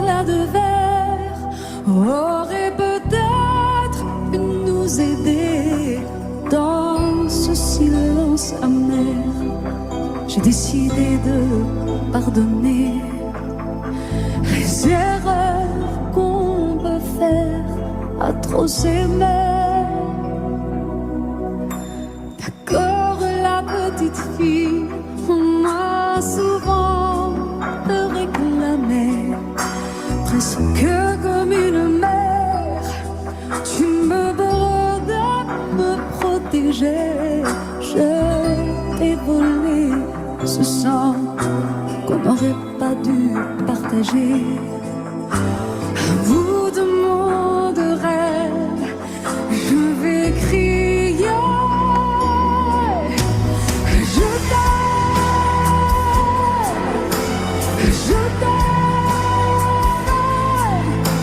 éclats de verre auraient peut-être pu nous aider dans ce silence amer. J'ai décidé de pardonner les erreurs qu'on peut faire à trop s'aimer. D'accord, la petite fille, on m'a souvent réclamé, presque comme une mère. Tu me bordes à me protéger. Je t'ai volé ce sang qu'on n'aurait pas dû partager. À bout de mon de rêve, je vais crier. Je t'aime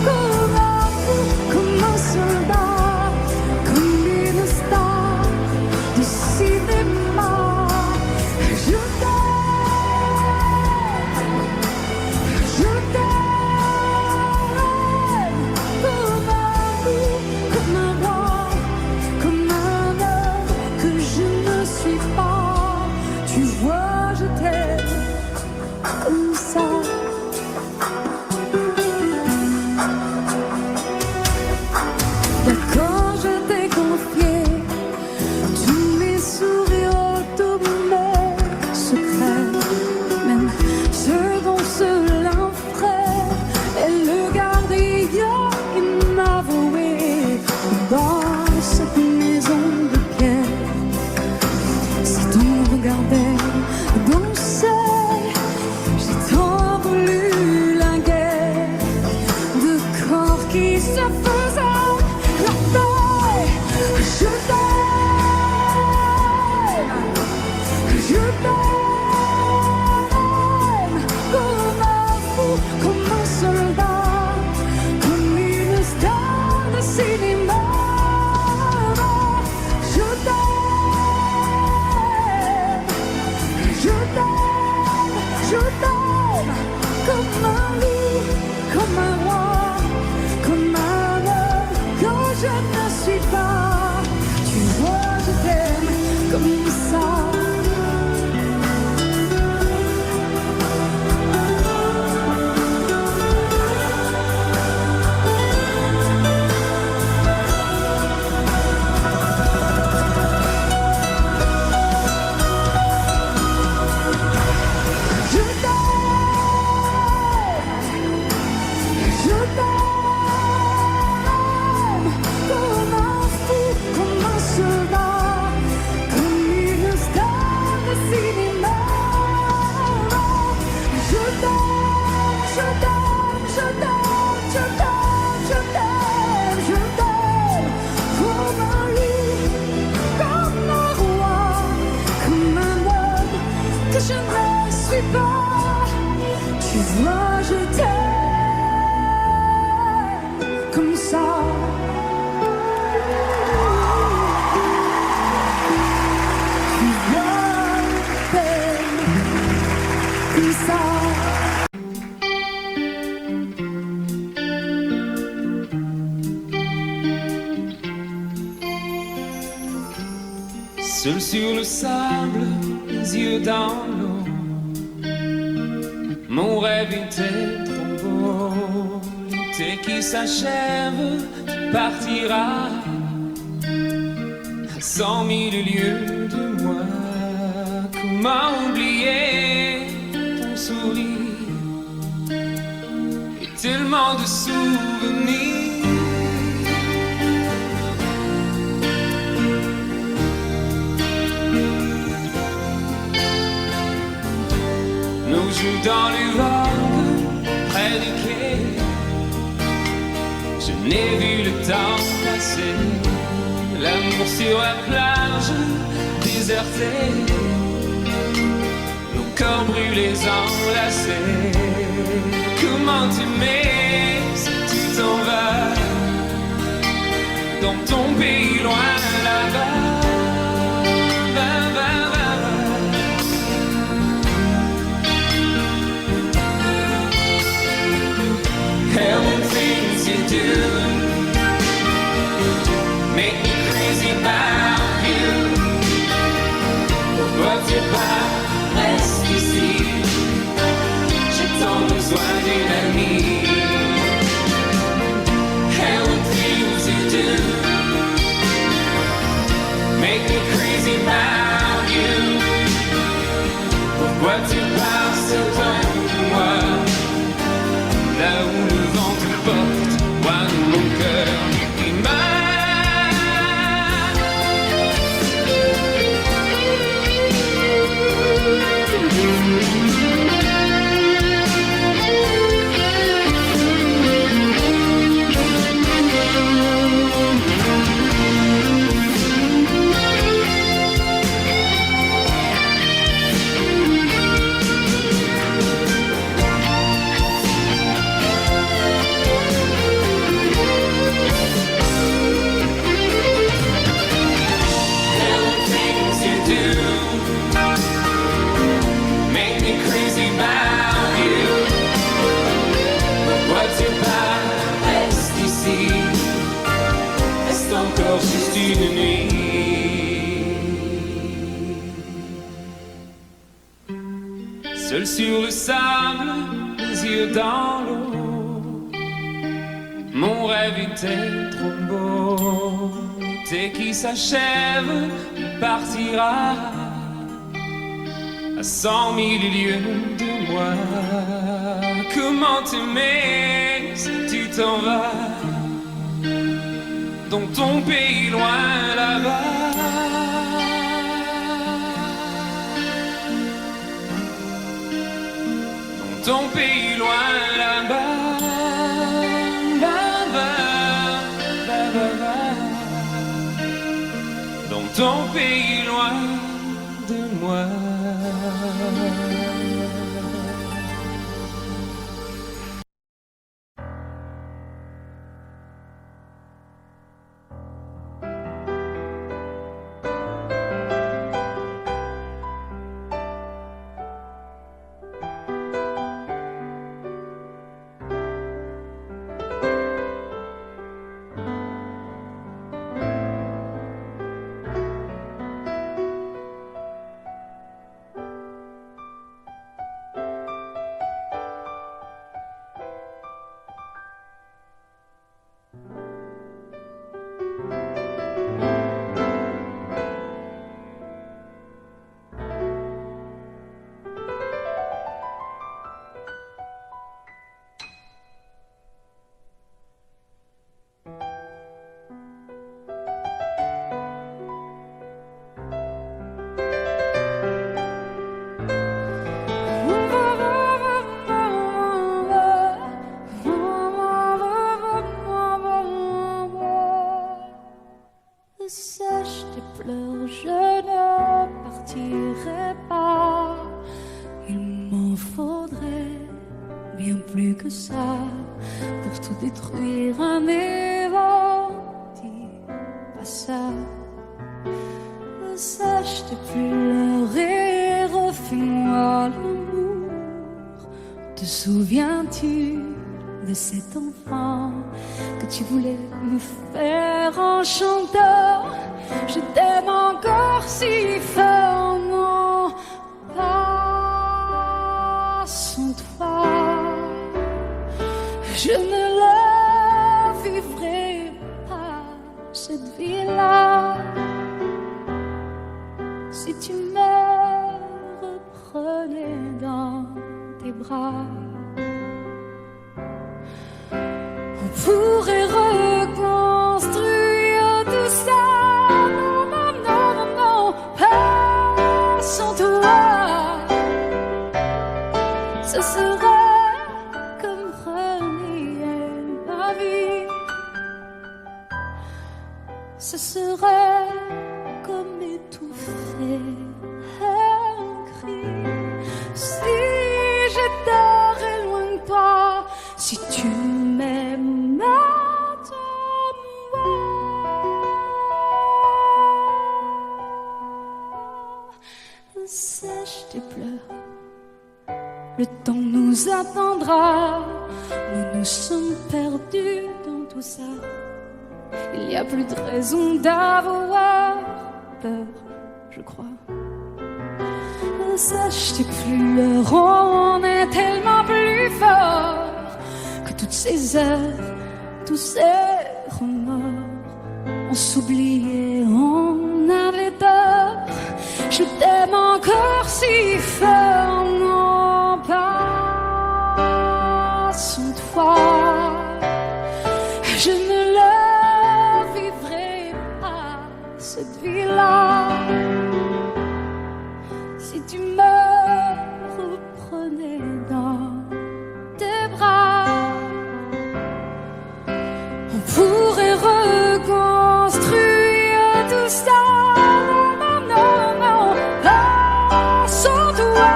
comme un fou, comme un soldat, comme une star du cinéma. Je t'aime comme un fou, comme un roi, comme un homme que je ne suis pas. Tu vois, je t'aime comme ça. D'accord, je t'ai confié tous mes sourires, tous mes secrets, même ceux dont seul un frère est le gardien inavoué dans cette maison de pierre. Si on regardait danser, j'ai tant voulu la guerre de corps qui se faisaient la paix. Je t'aime comme un fou, comme un soldat, comme une star de cinéma. Je t'aime, je t'aime, je t'aime comme un loup, comme un roi, comme un homme que je ne suis pas. Tu vois, je t'aime comme ça. Je t'aime comme un fou, comme un soldat, comme une star de cinéma. Je t'aime, je t'aime, je t'aime, je t'aime, je t'aime, je t'aime comme un loup, comme un roi, comme un homme que je ne suis pas. Tu vois, je t'aime comme ça. Tu vois, je t'aime comme ça. Seul sur le sable, les yeux dans l'eau, mon rêve était trop beau. L'été qui s'achève, tu partiras à 100 000 lieues de moi. Comment oublier ton sourire et tellement de souvenirs. Nous jouons dans les vagues près du quai. Je n'ai vu le temps passer. L'amour sur la plage désertée, nos corps brûlés enlacés. Comment t'aimer si tu t'en vas dans ton pays loin là-bas. do make me crazy about you. Pourquoi tu pars, reste ici, j'ai tant besoin d'une amie. And the things you do make me crazy about you. Pourquoi tu pars selon moi, là où le vent te porte, moi dans mon cœur qui juste une nuit. Seul sur le sable, les yeux dans l'eau, mon rêve était trop beau. L'été qui s'achève partira à 100 000 lieues de moi. Comment t'aimer si tu t'en vas dans ton pays loin là-bas? Dans ton pays loin là-bas, dans ton pays loin de moi. Sèche tes pleurs, je ne partirai pas. Il m'en faudrait bien plus que ça pour tout détruire, mais bon, dis pas ça. Sèche tes pleurs et refais-moi l'amour. Te souviens-tu de cet enfant que tu voulais me faire en chantant? Je t'aime encore si fort, non, pas sans toi. Je ne la vivrai pas, cette vie-là, si tu me reprenais dans tes bras. On pourrait reconstruire tout ça. Non, non, non, non, non, pas sans toi. Ce serait comme renier ma vie. Ce serait comme étouffer un cri. Si j'étais loin de toi, si tu m'aimes maintenant, sèche tes pleurs, le temps nous attendra. Nous nous sommes perdus dans tout ça, il n'y a plus de raison d'avoir peur, je crois. Sache que plus on est tellement plus fort que toutes ces heures, tous ces remords. On s'oubliait, on avait tort. Je t'aime encore si fort, non pas sans toi. Je ne la vivrai pas, cette vie-là. Si tu me reprenais dans tes bras, on pourrait reconstruire tout ça. Non, non, non, pas sans toi.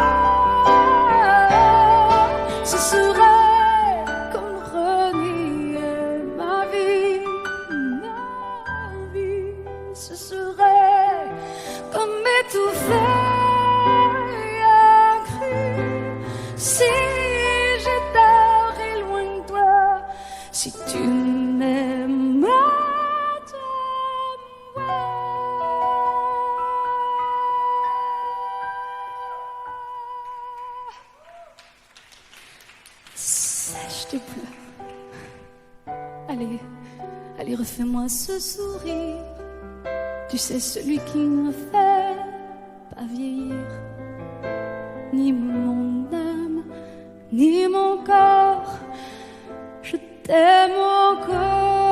Ce serait comme renier ma vie. Ce serait comme étouffer. Si j'étais loin de toi, si tu m'aimes, sèche tes pleurs. Allez, allez, refais-moi ce sourire. Tu sais, celui qui ne fait pas vieillir. Ni mon âme, ni mon corps, je t'aime encore.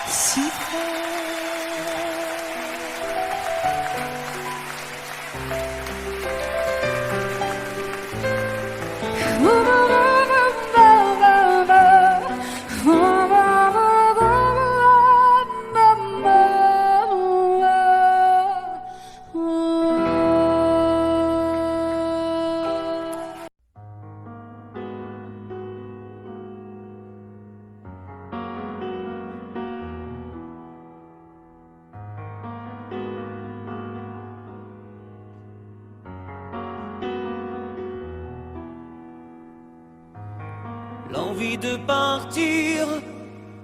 Si fort. L'envie de partir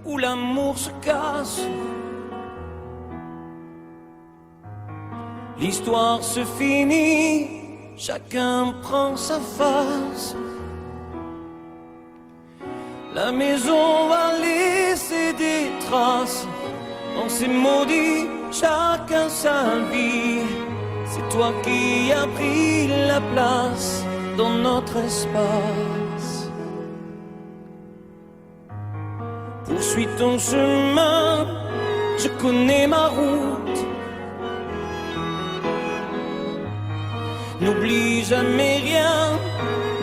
où l'amour se casse. L'histoire se finit, chacun prend sa face. La maison va laisser des traces. On s'est maudit, chacun sa vie. C'est toi qui as pris la place dans notre espace. Poursuis ton chemin, je connais ma route. N'oublie jamais rien,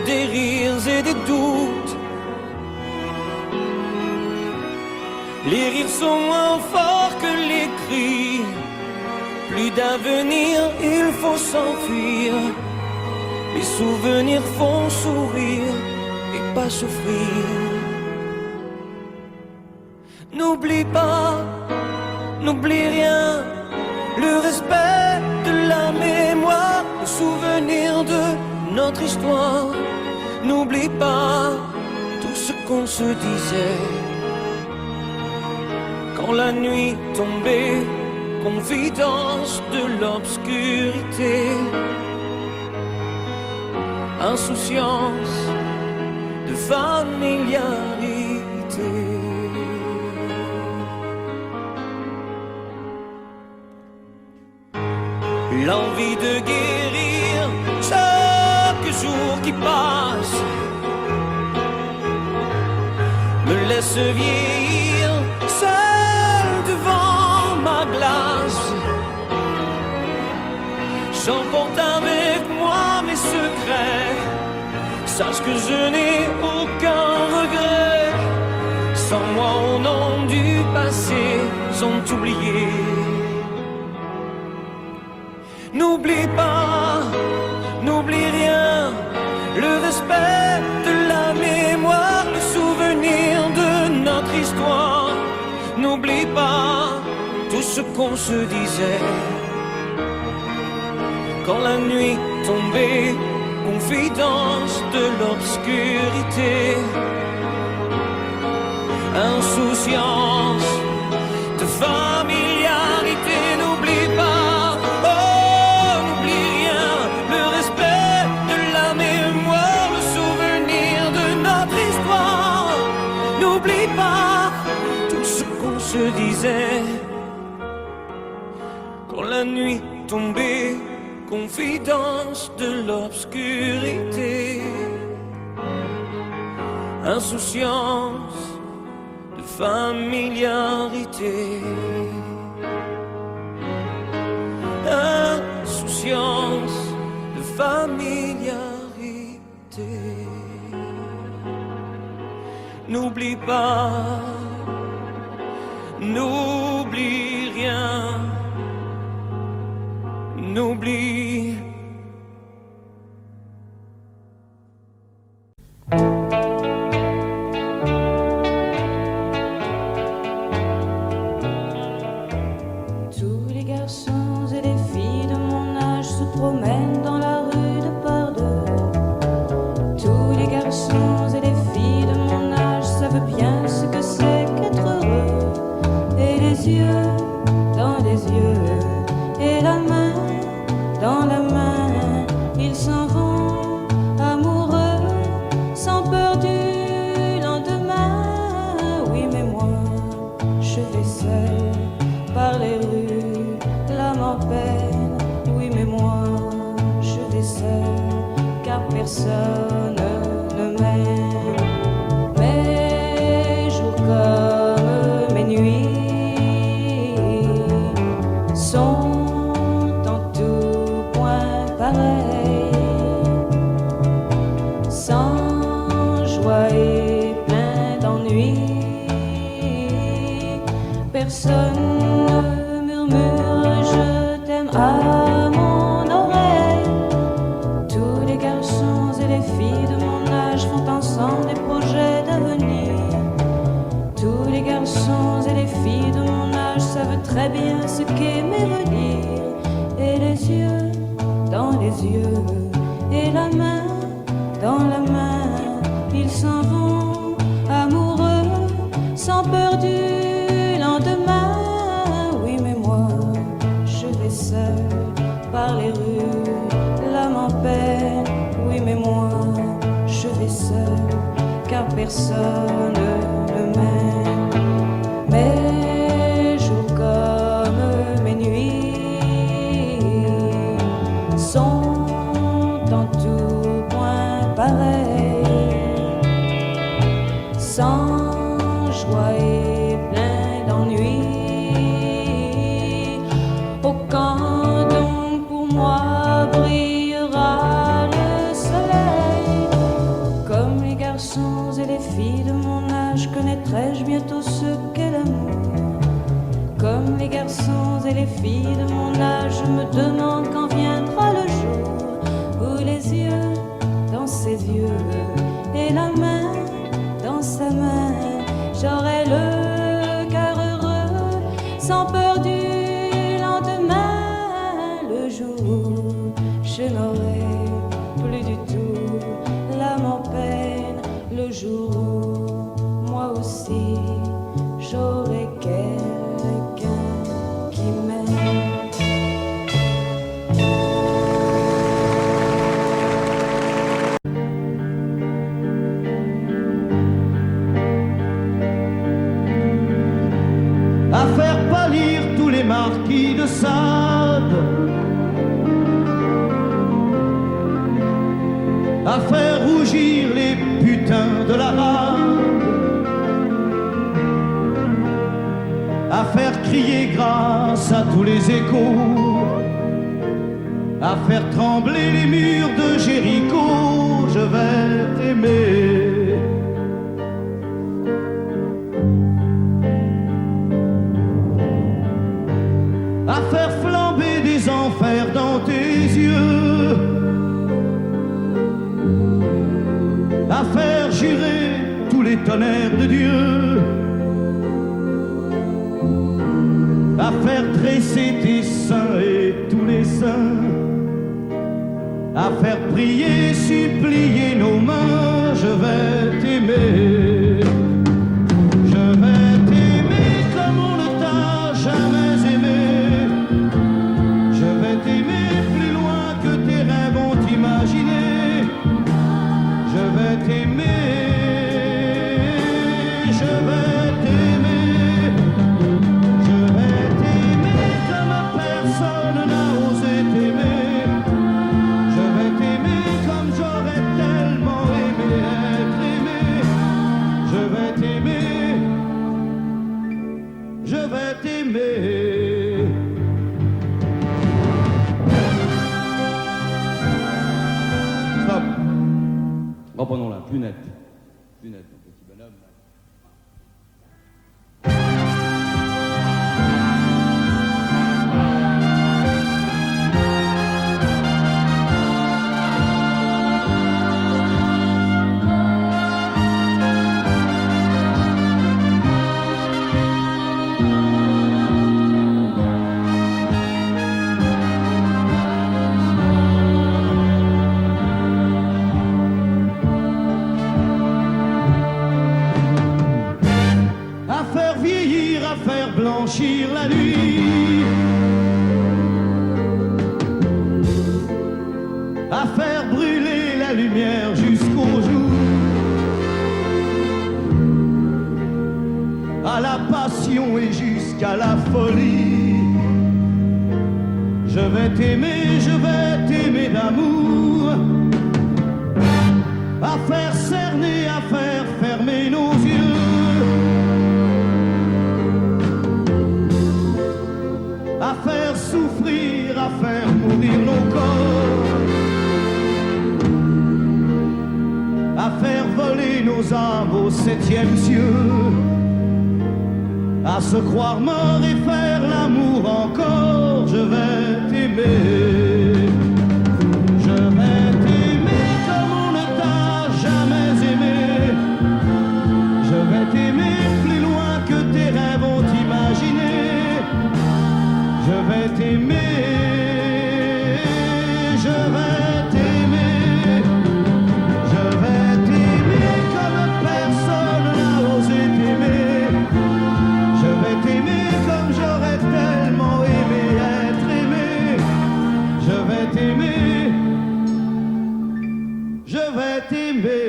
des rires et des doutes. Les rires sont moins forts que les cris. Plus d'avenir, il faut s'enfuir. Les souvenirs font sourire et pas souffrir. N'oublie pas, n'oublie rien, le respect de la mémoire, le souvenir de notre histoire. N'oublie pas tout ce qu'on se disait quand la nuit tombait, confidence de l'obscurité, insouciance de familiarité. L'envie de guérir chaque jour qui passe me laisse vieillir seul devant ma glace. J'emporte avec moi mes secrets. Sache que je n'ai aucun regret. Sans moi au nom du passé sont oubliés. N'oublie pas, n'oublie rien, le respect de la mémoire, le souvenir de notre histoire. N'oublie pas tout ce qu'on se disait quand la nuit tombait, confidence de l'obscurité, insouciance de familiarité. N'oublie pas, oh, n'oublie rien, le respect de la mémoire, le souvenir de notre histoire. N'oublie pas tout ce qu'on se disait quand la nuit tombait, confidence de l'obscurité, insouciance de familiarité, insouciance de familiarité. N'oublie pas, n'oublie rien, n'oublie. Tous les garçons et les filles de mon âge se promènent dans la rue de par deux. Tous les garçons et les filles de mon âge savent bien ce que c'est qu'être heureux. Et les yeux dans les yeux, et la main dans la main, ils s'en vont amoureux, sans peur du lendemain. Oui, mais moi, je vais seul par les rues, l'âme en peine. Oui, mais moi, je vais seul, car personne ne m'aime. Mes jours comme mes nuits sont en tout point pareils, sans joie et plein d'ennui. Personne ne murmure je t'aime à mon oreille. Tous les garçons et les filles de mon âge font ensemble des projets d'avenir. Tous les garçons et les filles de mon âge savent très bien ce qu'aimer veut dire. Et les yeux dans les yeux, et la main dans la main, ils s'en vont amoureux, sans peur du lendemain. Oui, mais moi, je vais seul par les rues, l'âme en peine. Oui, mais moi, je vais seul, car personne ne m'aime. Mes jours comme mes nuits sont en tout point pareils, sans joie et plein d'ennui. Oh, quand donc pour moi brillera le soleil, comme les garçons et les filles de mon âge, connaîtrai-je bientôt ce qu'est l'amour. Comme les garçons et les filles de mon âge, je me demande quand viendra le jour où les yeux dans ses yeux, et la main dans sa main, j'aurai le cœur heureux, sans peur du lendemain. Le jour où je n'aurai plus du tout l'âme en peine, le jour où moi aussi j'aurai quelqu'un qui m'aime. À faire pâlir tous les marquis de Sade, à faire rougir les putains de la rade, à faire crier grâce à tous les échos, à faire trembler les murs de Jéricho. Je vais t'aimer. À faire flamber des enfers dans tes yeux, à faire jurer tous les tonnerres de Dieu, à faire dresser tes seins et tous les seins à faire prier, supplier nos mains, je vais t'aimer. Je vais t'aimer comme on ne t'a jamais aimé. Je vais t'aimer plus loin que tes rêves ont imaginé. Je vais t'aimer, je vais t'aimer. Je vais t'aimer comme personne n'a osé t'aimer. Je vais t'aimer comme j'aurais tellement aimé être aimé. Je vais t'aimer, je vais t'aimer. Stop. Reprenons là, plus net. Plus net, mon petit bonhomme. À faire vieillir, à faire blanchir la nuit, à faire brûler la lumière jusqu'au jour, à la passion et jusqu'à la folie. Je vais t'aimer d'amour, à faire cerner, à faire fermer nos yeux, à faire souffrir, à faire mourir nos corps, à faire voler nos âmes au 7e cieux, à se croire mort et faire l'amour encore. Je vais t'aimer, je vais t'aimer comme on ne t'a jamais aimé. Je vais t'aimer plus loin que tes rêves ont imaginé. Je vais t'aimer, je vais t'aimer. Je vais t'aimer comme personne n'a osé t'aimer. Je vais t'aimer comme j'aurais tellement aimé être aimé. Je vais t'aimer, je vais t'aimer.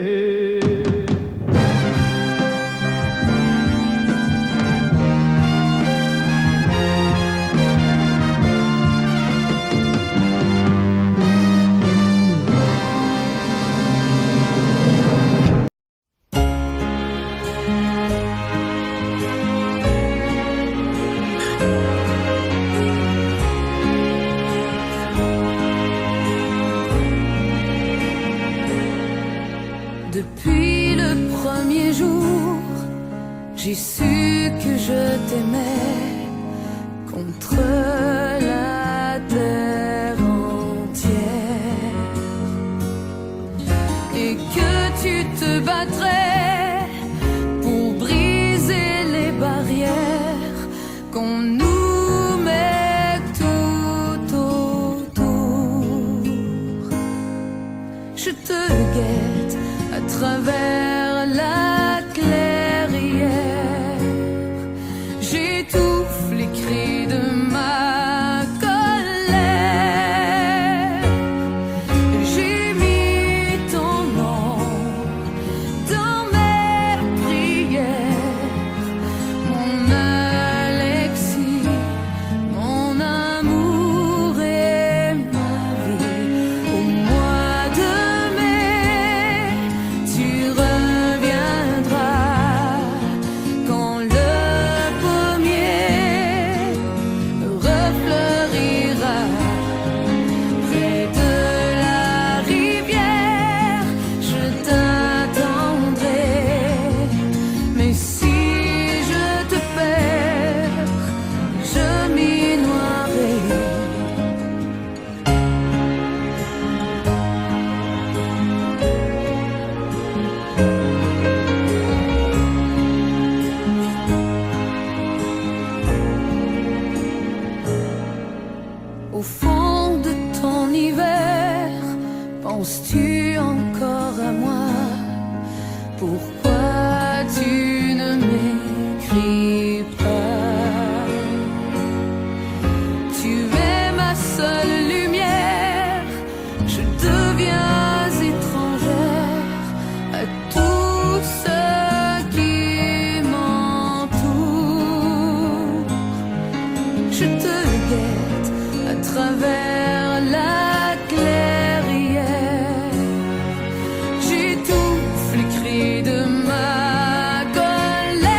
Depuis le premier jour, j'ai su que je t'aimais contre la terre entière et que tu te battrais pour briser les barrières qu'on nous met tout autour. Je te guette à travers la clairière, j'étouffe les cris de ma colère. J'ai mis ton nom dans mes prières, mon Alexis, mon amour et ma vie. Au mois de mai, tu reviendras quand le pommier refleurira près de la rivière. Je t'attendrai, mais si je te perds, je m'y noierai. Au fond de ton hiver, Penses-tu encore à moi? Pourquoi tu ne m'écris pas? Tu es ma seule lumière, je deviens étrangère à tout ce qui m'entoure. Je te guette à travers la clairière. J'étouffe les cris de ma colère.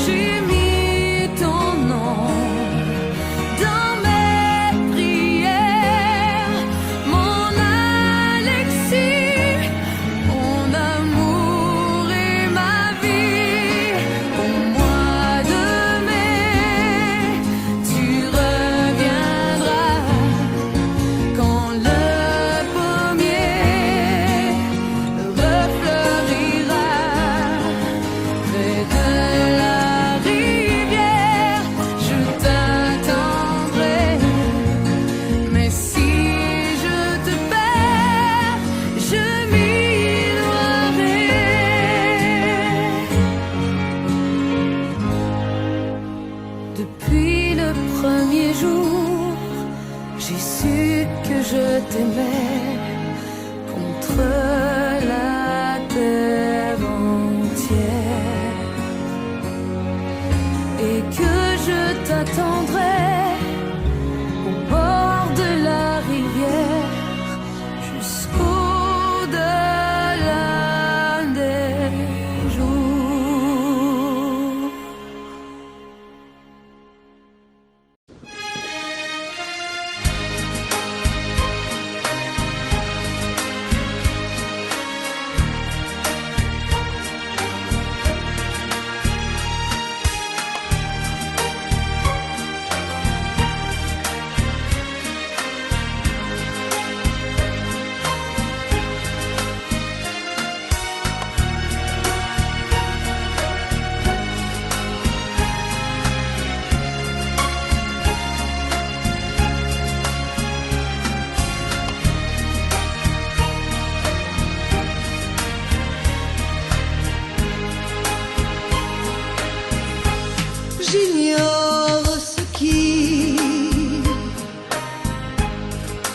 J'ai mis ton nom dans mes prières, mon Alexis, mon amour et ma vie. Au mois de mai, tu reviendras quand le pommier refleurira près de la rivière. Je t'attendrai, mais si je te perds, je m'y noierai. Depuis le premier jour, j'ai su que je t'aimais contre la terre entière et que je t'attendrai au bord de la rivière jusqu'au-delà des jours. J'ignore ce qui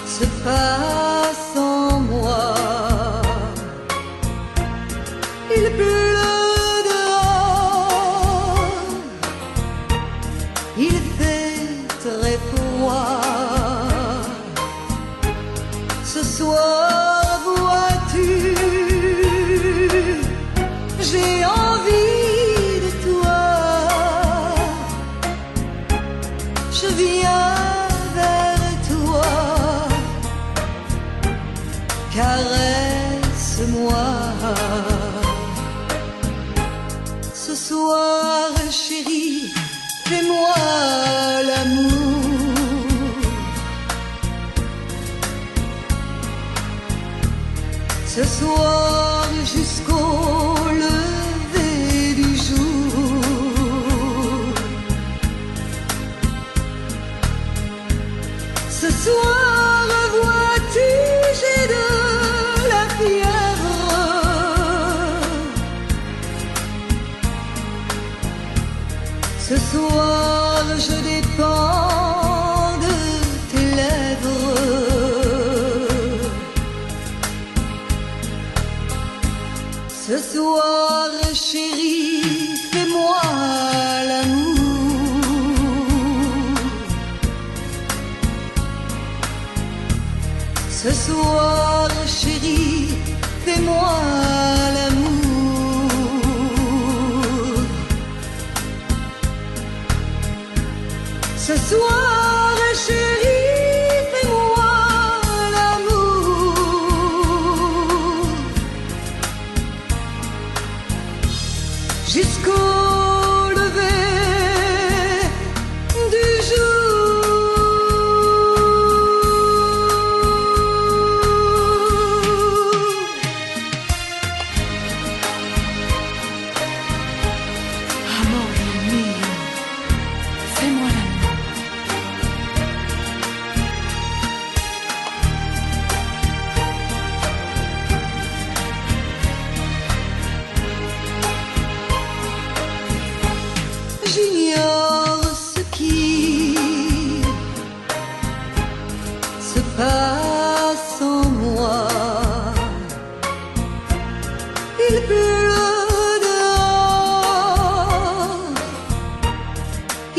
se passe en moi. Il pleut dehors, il fait très froid. Ce soir, vois-tu, j'ai envie de toi. Je viens vers toi, caresse-moi. Ce soir, chérie, fais-moi l'amour. Ce soir, jusqu'au lever du jour. Ce soir, vois-tu, j'ai de la fièvre. Ce soir, je dépends de tes lèvres. Ce soir, chérie, fais-moi l'amour. Ce soir, chérie, fais-moi l'amour. Ce soir, chérie, fais-moi l'amour. Jusqu'au lever du jour. Amore mio, fais-moi l'amour.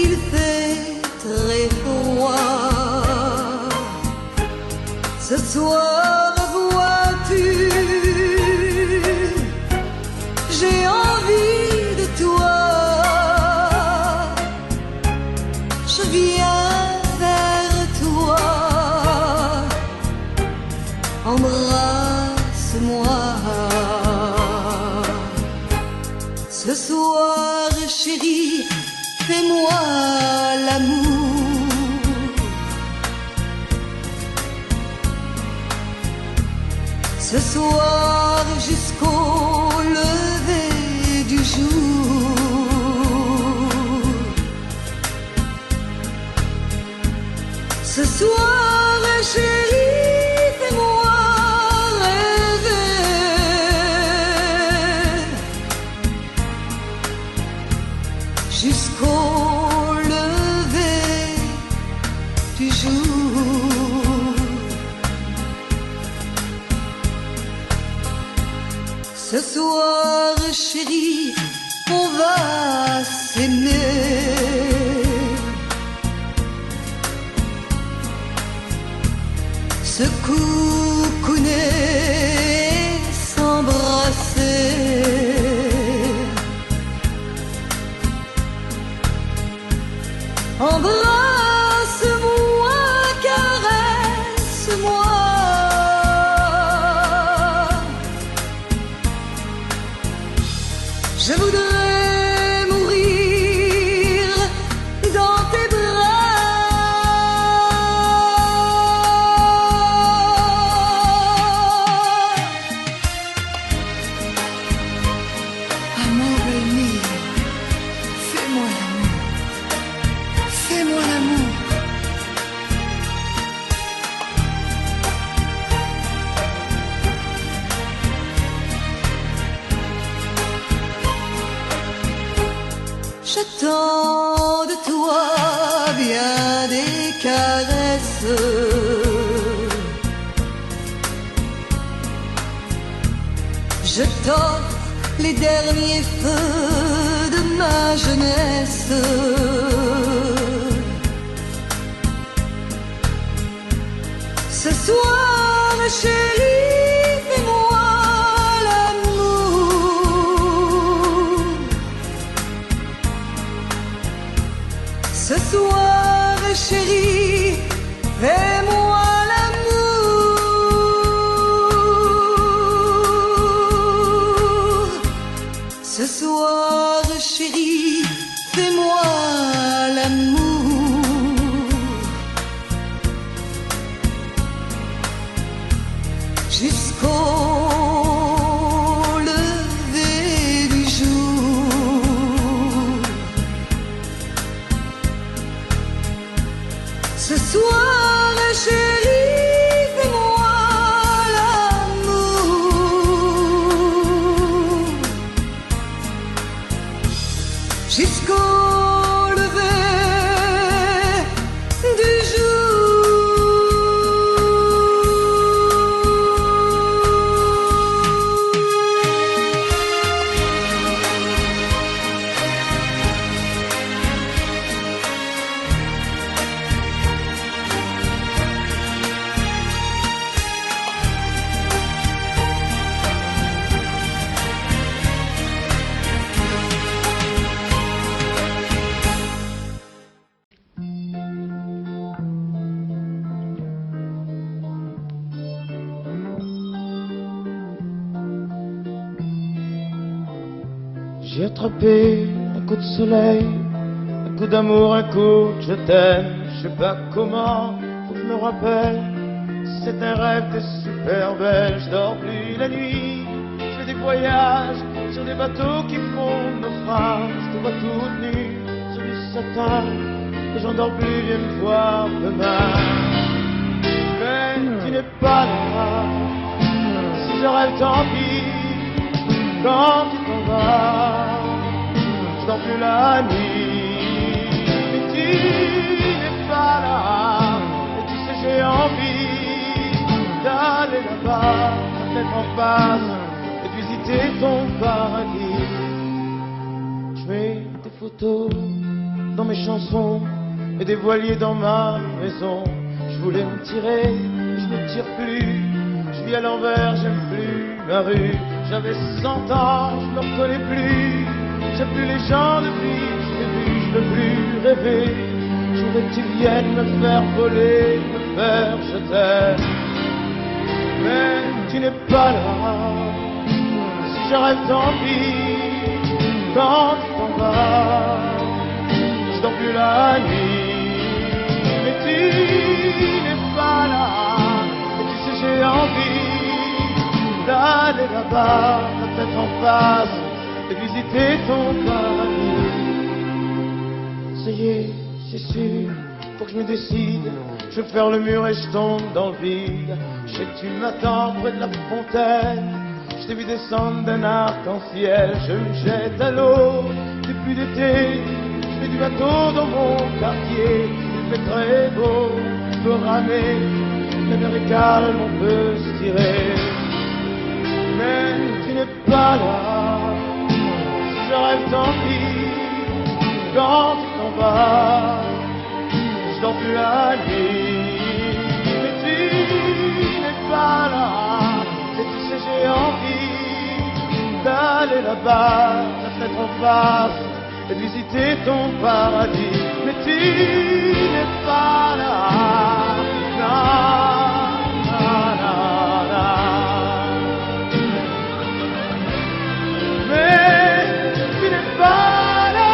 il fait très froid. Ce soir, vois-tu, j'ai envie de toi. Je viens vers toi. Embrasse-moi. Ce soir, chérie, fais-moi l'amour. Ce soir jusqu'au lever du jour. Ce soir, chérie, fais-moi rêver. Jusqu'au lever du jour. Ce soir, chérie, on va s'aimer. Se coucouner, s'embrasser. Embrasse-moi, caresse-moi. Je voudrais mourir dans tes bras. Amour mio, fais-moi l'amour. Fais-moi l'amour. J'attends de toi bien des caresses. Je t'offre les derniers feux de ma jeunesse. Ce soir, chérie, fais-moi l'amour. Ce soir, chérie, fais-moi l'amour. Ce soir, chérie, fais-moi l'amour. Jusqu'au lever du jour. Ce soir, chérie, fais-moi l'amour. Jusqu'au lever du J'ai attrapé un coup de soleil, un coup d'amour, un coup de je t'aime. Je sais pas comment, faut que je me rappelle. C'est un rêve, t'es super belle. Je dors plus la nuit, je fais des voyages sur des bateaux qui font naufrage. Je te vois toute nue sur du satin, et j'en dors plus, viens me voir demain. Mais tu n'es pas là, si je rêve tant pis. Quand tu t'en vas, je dors plus la nuit. Mais tu n'es pas là, et tu sais j'ai envie d'aller là-bas, la tête en face, et de visiter ton paradis. Je mets des photos dans mes chansons et des voiliers dans ma maison. Je voulais me tirer, mais je ne tire plus. Je vis à l'envers, j'aime plus ma rue. J'avais 100 ans, je me reconnais plus. J'aime plus les gens depuis, je l'ai vu, je veux plus rêver. Je voudrais que tu viennes me faire voler, me faire je t'aime. Mais tu n'es pas là. Si je rêve, tant pis. Quand tu t'en vas, je dors plus la nuit. Mais tu n'es pas là. Et tu sais, j'ai envie d'aller là-bas, la tête en face, et de visiter ton paradis. Ça y est, c'est sûr, faut que je me décide. Je veux faire le mur et je tombe dans le vide. Je sais que tu m'attends près de la fontaine. Je t'ai vu descendre d'un arc-en-ciel. Je me jette à l'eau, c'est plus d'été. Je fais du bateau dans mon quartier. Il fait très beau, on peut ramer. La mer est calme, on peut se tirer. Mais tu n'es pas là. Si je rêve, tant pis. Quand tu t'en vas, je dors plus la nuit. Mais tu n'es pas là. Et tu sais, j'ai envie d'aller là-bas, la tête en face, et de visiter ton paradis. Mais tu n'es pas là. Na, na, na, na. Mais tu n'es pas là.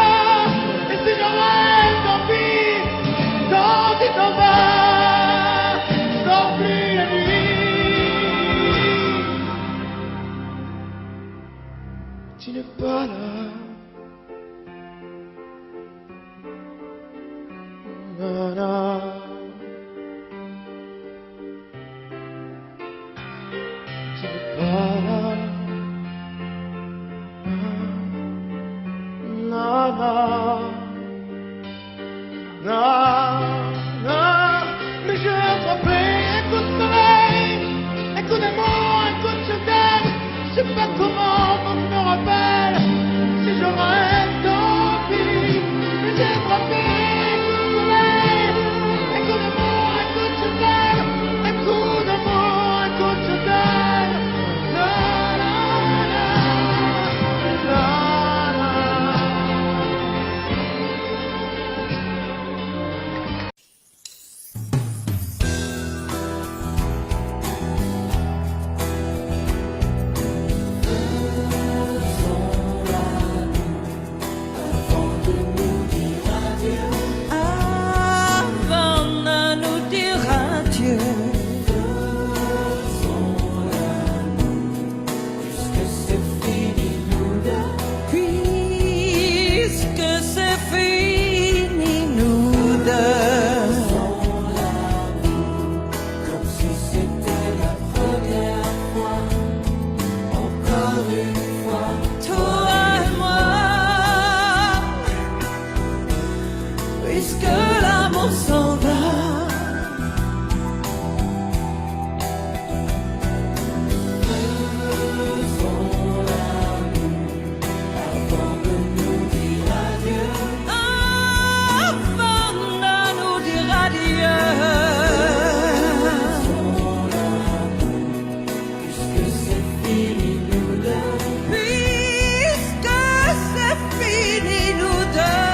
Et si je rêve, tant pis. Quand tu t'en vas, je dors plus la nuit. Tu n'es pas là. Na, na. Tu n'es pas là. Na, na. Na, na. Mais je vais attraper un coup de soleil, un coup d'amour, un coup de je t'aime. Je sais pas comment, faut que je me rappelle. Si je rêve, tant pis. Mais j'ai attrapé un coup de soleil, un coup d'amour, un coup de je t'aime. Un coup d'amour, un coup de je t'aime. Na, na, na, na, na. Avant de nous dire adieu, puisque c'est fini nous deux, puisque c'est fini nous deux, comme si c'était la première fois, encore une fois, toi et moi. Puisque l'amour s'en va, faisons l'amour avant de nous dire adieu. Avant de nous dire adieu. Faisons l'amour, puisque c'est fini nous deux. Puisque c'est fini nous deux.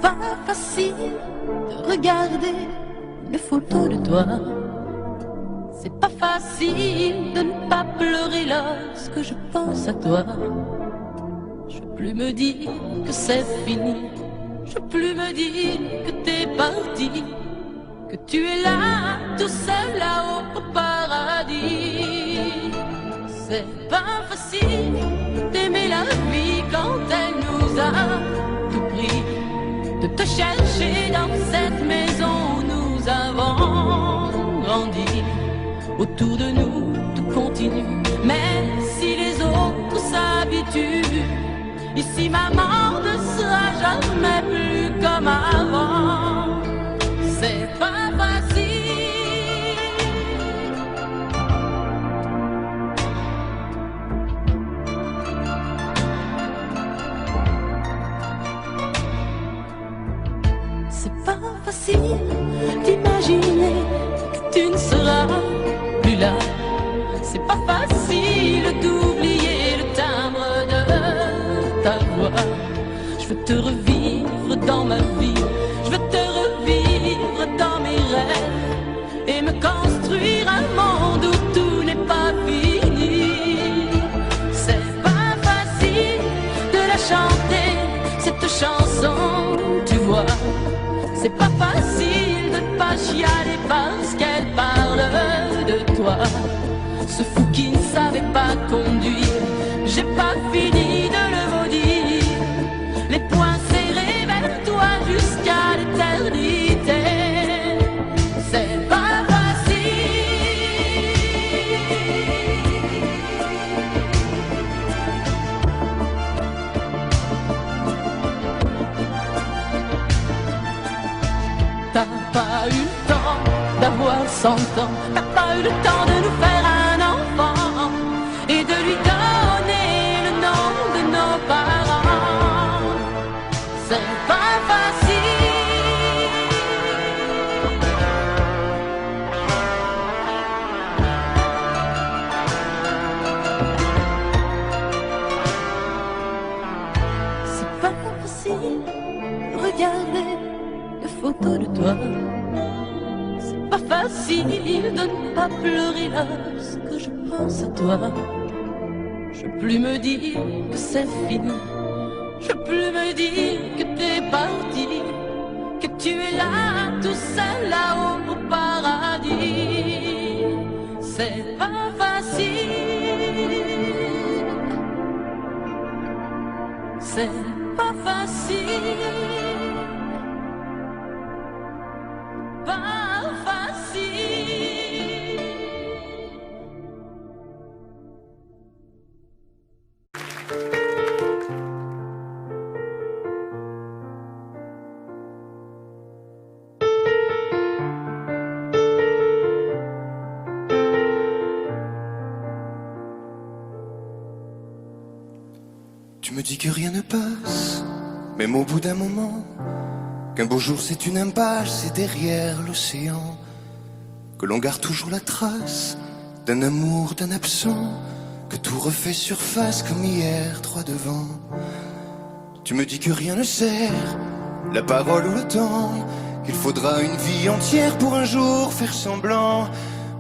pas facile de regarder une photo de toi. C'est pas facile de ne pas pleurer lorsque je pense à toi. Je veux plus me dire que c'est fini. Je veux plus me dire que t'es parti, que tu es là, tout seul là-haut au paradis. C'est pas facile d'aimer la vie quand elle nous a tout pris, de te chercher dans cette maison où nous avons grandi. Autour de nous tout continue, même si les autres s'habituent. Ici maman ne sera jamais plus comme avant. C'est pas facile. C'est pas facile d'imaginer que tu ne seras plus là. C'est pas facile d'oublier le timbre de ta voix. Je veux te revivre dans ma vie, je veux te revivre dans mes rêves et me construire un monde où tout n'est pas fini. C'est pas facile de la chanter, cette chanson, tu vois. C'est pas facile de ne pas chialer parce qu'elle parle de toi. Ce fou qui ne savait pas conduire, j'ai pas fini de le maudire. Les poings serrés vers toi jusqu'à l'éternité. C'est pas facile. T'as pas eu le temps d'avoir 100 ans, t'as pas eu le temps de nous faire un enfant et de lui donner le nom de nos parents. C'est pas facile. C'est pas facile de regarder les photos de toi. C'est pas facile de ne pas pleurer lorsque je pense à toi. Je veux plus me dire que c'est fini. Je veux plus me dire que t'es parti, que tu es là, tout seul là-haut au paradis. C'est pas facile. C'est pas facile. Pas facile. Tu me dis que rien ne passe, même au bout d'un moment, qu'un beau jour c'est une impasse et derrière l'océan, que l'on garde toujours la trace d'un amour, d'un absent, que tout refait surface comme hier, droit devant. Tu me dis que rien ne sert, la parole ou le temps, qu'il faudra une vie entière pour un jour faire semblant,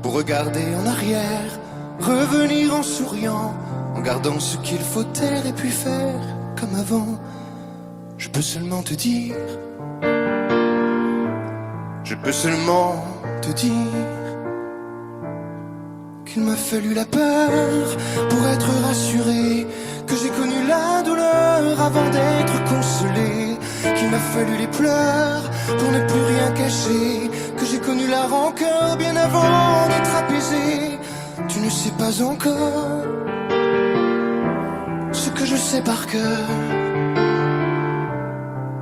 pour regarder en arrière, revenir en souriant, en gardant ce qu'il faut taire et puis faire comme avant. Je peux seulement te dire, je peux seulement te dire qu'il m'a fallu la peur pour être rassuré, que j'ai connu la douleur avant d'être consolé, qu'il m'a fallu les pleurs pour ne plus rien cacher, que j'ai connu la rancœur bien avant d'être apaisé. Tu ne sais pas encore ce que je sais par cœur,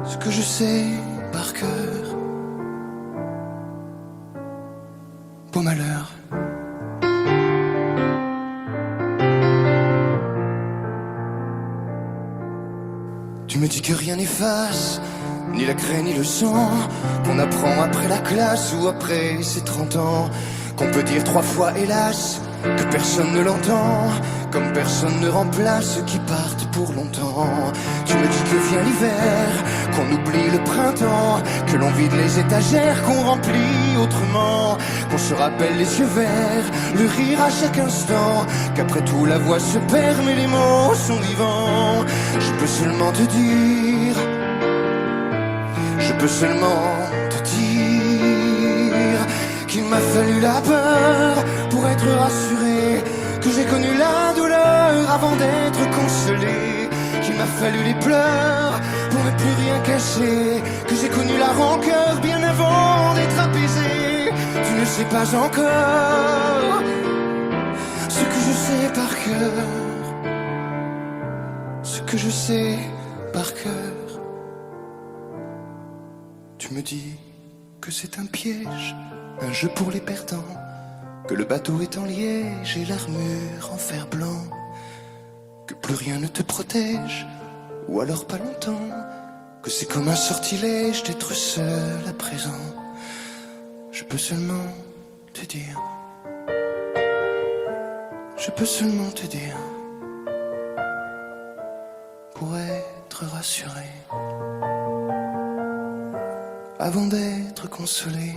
ce que je sais par cœur. Beau malheur. Tu me dis que rien n'efface, ni la craie ni le sang, qu'on apprend après la classe ou après ses 30 ans, qu'on peut dire 3 fois hélas, que personne ne l'entend, comme personne ne remplace ceux qui partent pour longtemps. Tu me dis que vient l'hiver, qu'on oublie le printemps, que l'on vide les étagères, qu'on remplit autrement, qu'on se rappelle les yeux verts, le rire à chaque instant, qu'après tout la voix se perd mais les mots sont vivants. Je peux seulement te dire, je peux seulement te dire qu'il m'a fallu la peur pour être rassuré, que j'ai connu la douleur avant d'être consolé, qu'il m'a fallu les pleurs pour ne plus rien cacher, que j'ai connu la rancœur bien avant d'être apaisé. Tu ne sais pas encore ce que je sais par cœur, ce que je sais par cœur. Tu me dis que c'est un piège, un jeu pour les perdants, que le bateau est en liège et l'armure en fer blanc, que plus rien ne te protège, ou alors pas longtemps, que c'est comme un sortilège d'être seul à présent. Je peux seulement te dire, je peux seulement te dire, pour être rassuré, avant d'être consolé,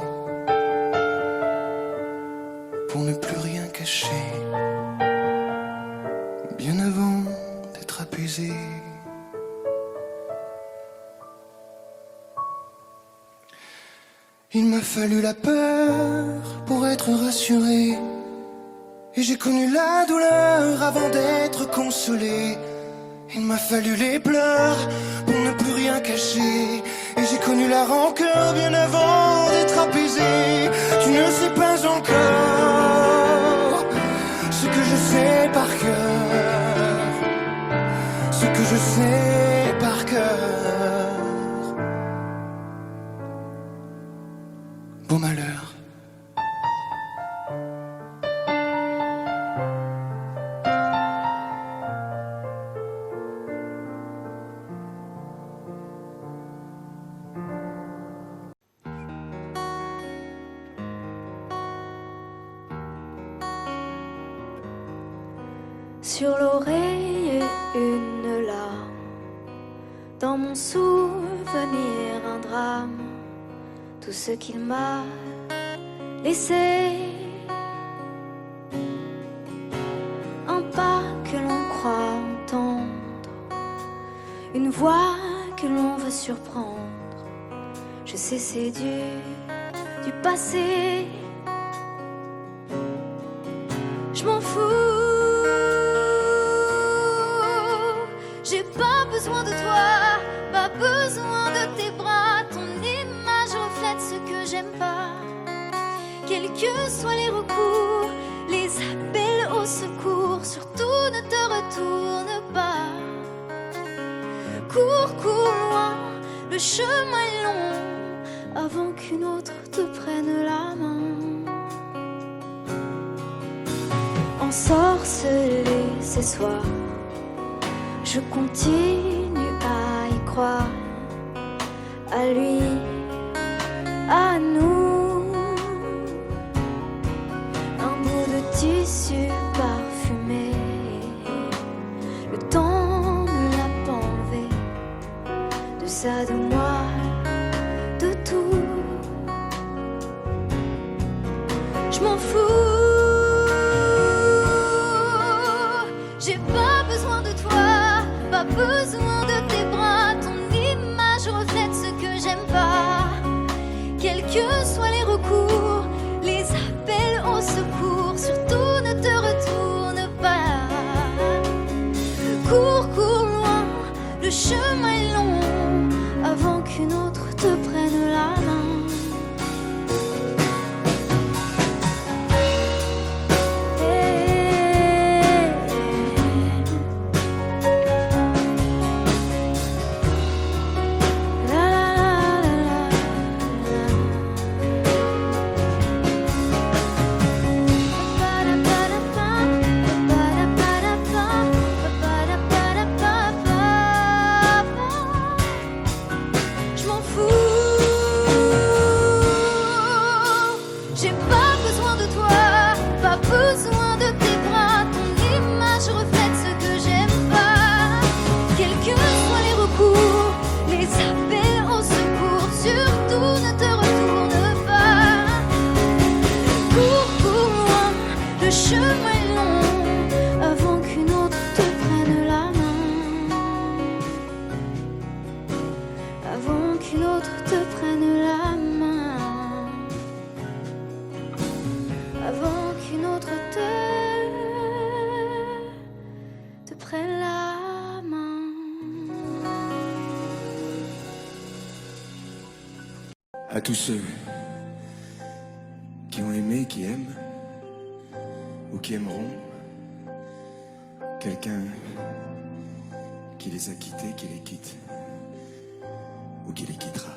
pour ne plus rien cacher, bien avant d'être apaisé. Il m'a fallu la peur pour être rassuré, et j'ai connu la douleur avant d'être consolé. Il m'a fallu les pleurs pour ne plus rien cacher, et j'ai connu la rancœur bien avant d'être apaisé. Tu ne sais pas encore ce que je sais par cœur, ce que je sais par cœur. Beau malheur. Sur l'oreille une larme, dans mon souvenir un drame, tout ce qu'il m'a laissé, un pas que l'on croit entendre, une voix que l'on veut surprendre. Je sais c'est du passé, je m'en fous. J'ai pas besoin de toi, pas besoin de tes bras. Ton image reflète ce que j'aime pas. Quels que soient les recours, les appels au secours, surtout ne te retourne pas. Cours, cours loin, le chemin est long, avant qu'une autre te prenne la main. Ensorcelé ces soirs, je continue à y croire, à lui, à nous. Un bout de tissu parfumé, le temps ne l'a pas enlevé, de ça, de moi, de tout. Je m'en fous. J'ai pas besoin de toi, pas besoin de tes bras. Ton image reflète ce que j'aime pas. Quels que soient les recours, les appels au secours, surtout ne te retourne pas. Cours, cours loin, le chemin est long, avant qu'une autre te prenne la main. À tous ceux qui ont aimé, qui aiment, ou qui aimeront quelqu'un qui les a quittés, qui les quitte, ou qui les quittera.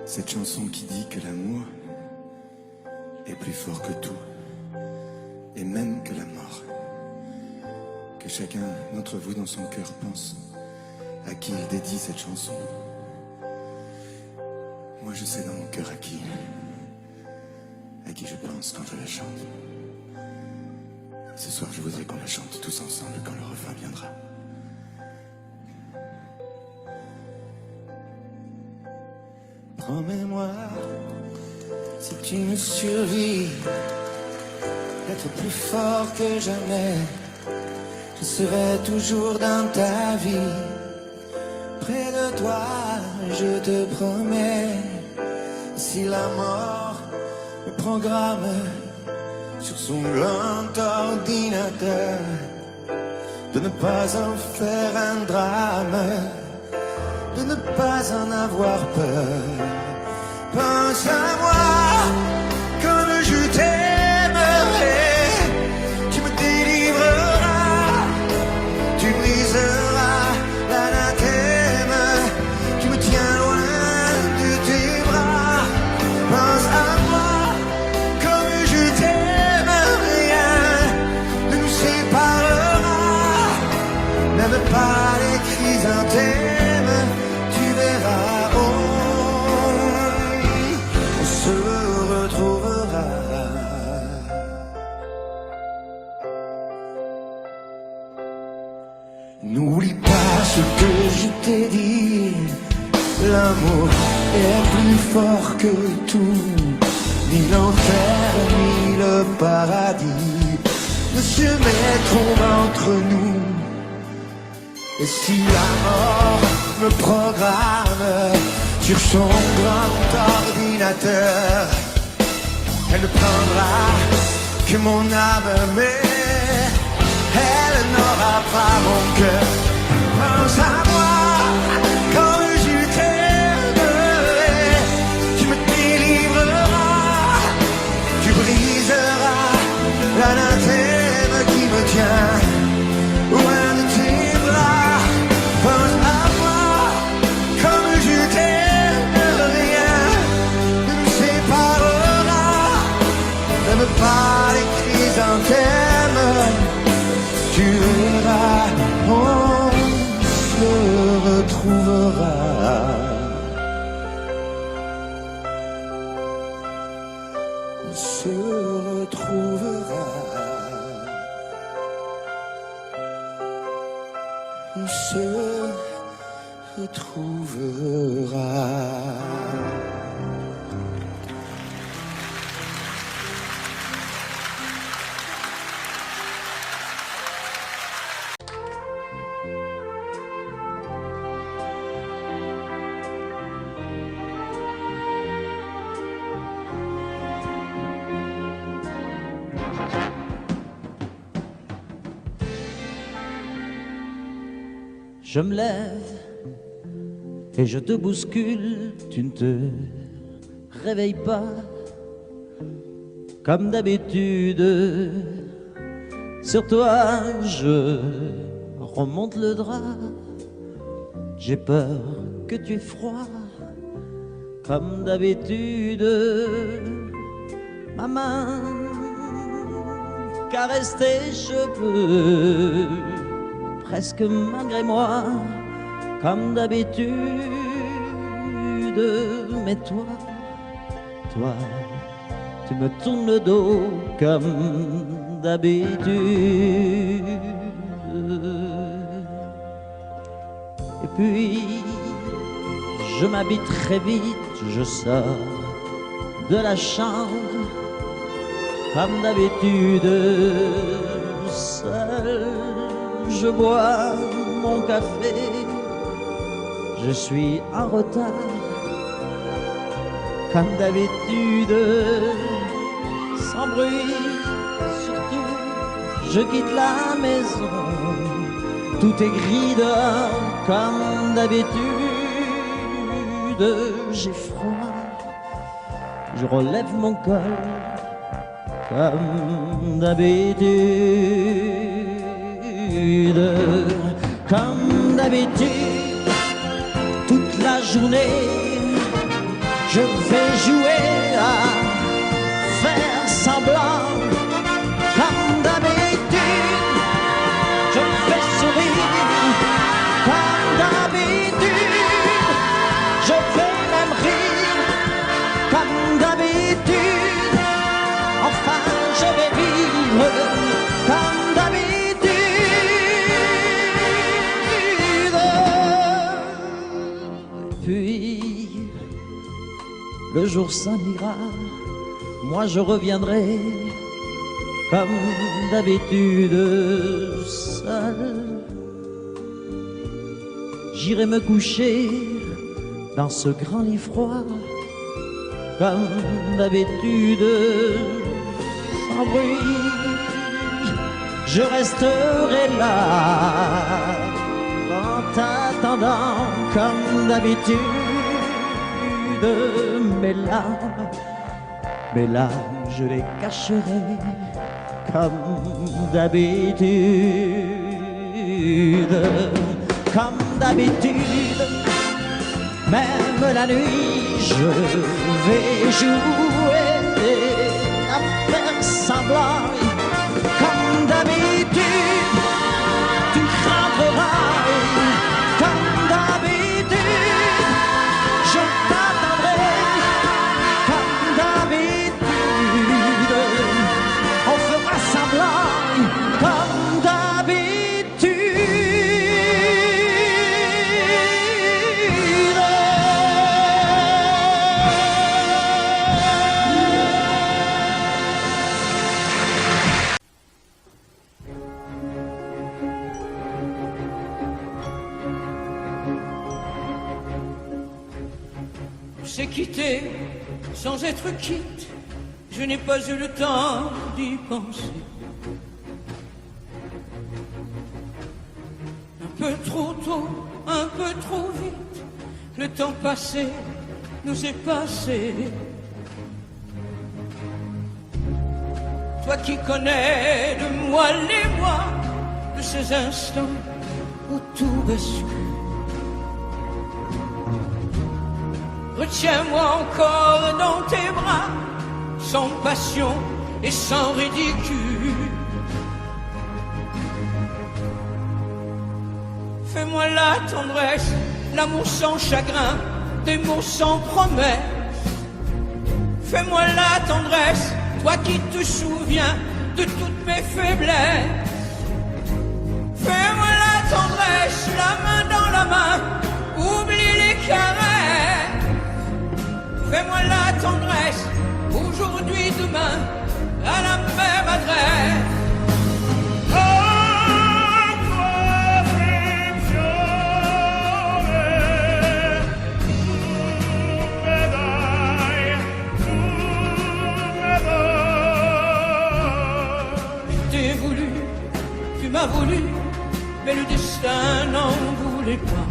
Cette chanson qui dit que l'amour est plus fort que tout, et même que la mort. Que chacun d'entre vous dans son cœur pense à qui il dédie cette chanson. Moi je sais dans mon cœur à qui je pense quand je la chante. Ce soir je voudrais qu'on la chante tous ensemble quand le refrain viendra. Promets-moi, si tu me survis, d'être plus fort que jamais. Je serai toujours dans ta vie, près de toi, je te promets. Si la mort me programme sur son grand ordinateur, de ne pas en faire un drame, de ne pas en avoir peur. Pense à moi comme je t'aimerai, tu me délivreras, tu briseras l'anathème, tu me tiens loin de tes bras. Pense à moi comme je t'aime, rien ne nous séparera, même pas les chrysanthèmes, tu verras, on se retrouvera. N'oublie pas ce que je t'ai dit, l'amour est plus fort que tout, ni l'enfer ni le paradis ne se mettront entre nous. Et si la mort me programme sur son grand ordinateur, elle ne prendra que mon âme, mais elle n'aura pas mon cœur. Pense à moi quand je t'aimerai, tu me délivreras, tu briseras l'anathème qui me tient loin de tes bras. Pense à moi comme je t'aime, rien ne nous séparera, même pas les chrysanthèmes, tu verras, on se retrouvera. On se retrouvera. On se retrouvera. Je me lève et je te bouscule, tu ne te réveilles pas comme d'habitude. Sur toi je remonte le drap, j'ai peur que tu aies froid comme d'habitude. Ma main caresse tes cheveux, presque malgré moi, comme d'habitude. Mais toi, tu me tournes le dos comme d'habitude. Et puis, je m'habille très vite, je sors de la chambre, comme d'habitude, seul. Je bois mon café, je suis en retard, comme d'habitude, sans bruit, surtout, je quitte la maison, tout est gris dehors, comme d'habitude. j'ai froid. Je relève mon col comme d'habitude. Comme d'habitude, toute la journée, je vais jouer à faire semblant. Comme d'habitude, je vais sourire. Comme d'habitude, je vais même rire. Comme d'habitude, enfin je vais vivre. Comme d'habitude. Puis le jour s'en ira, moi je reviendrai comme d'habitude seul. J'irai me coucher dans ce grand lit froid, comme d'habitude, sans bruit. Je resterai là, en t'attendant, comme d'habitude. Mes larmes, je les cacherai, comme d'habitude. Comme d'habitude, même la nuit, je vais jouer à faire semblant. Comme d'habitude, tu rentreras. Comme d'habitude, je t'attendrai. Comme d'habitude, on fera semblant. Comme d'habitude. C'est quitté sans être quitte, je n'ai pas eu le temps d'y penser. Un peu trop tôt, un peu trop vite, le temps passé nous est passé. Toi qui connais de moi les mois, de ces instants où tout bascule. Retiens-moi encore dans tes bras, sans passion et sans ridicule. Fais-moi la tendresse, l'amour sans chagrin, des mots sans promesse. Fais-moi la tendresse, toi qui te souviens de toutes mes faiblesses. Fais-moi la tendresse, la main dans la main, oublie les caresses. Fais-moi la tendresse, aujourd'hui, demain, à la même adresse. Je t'ai voulu, tu m'as voulu, mais le destin n'en voulait pas.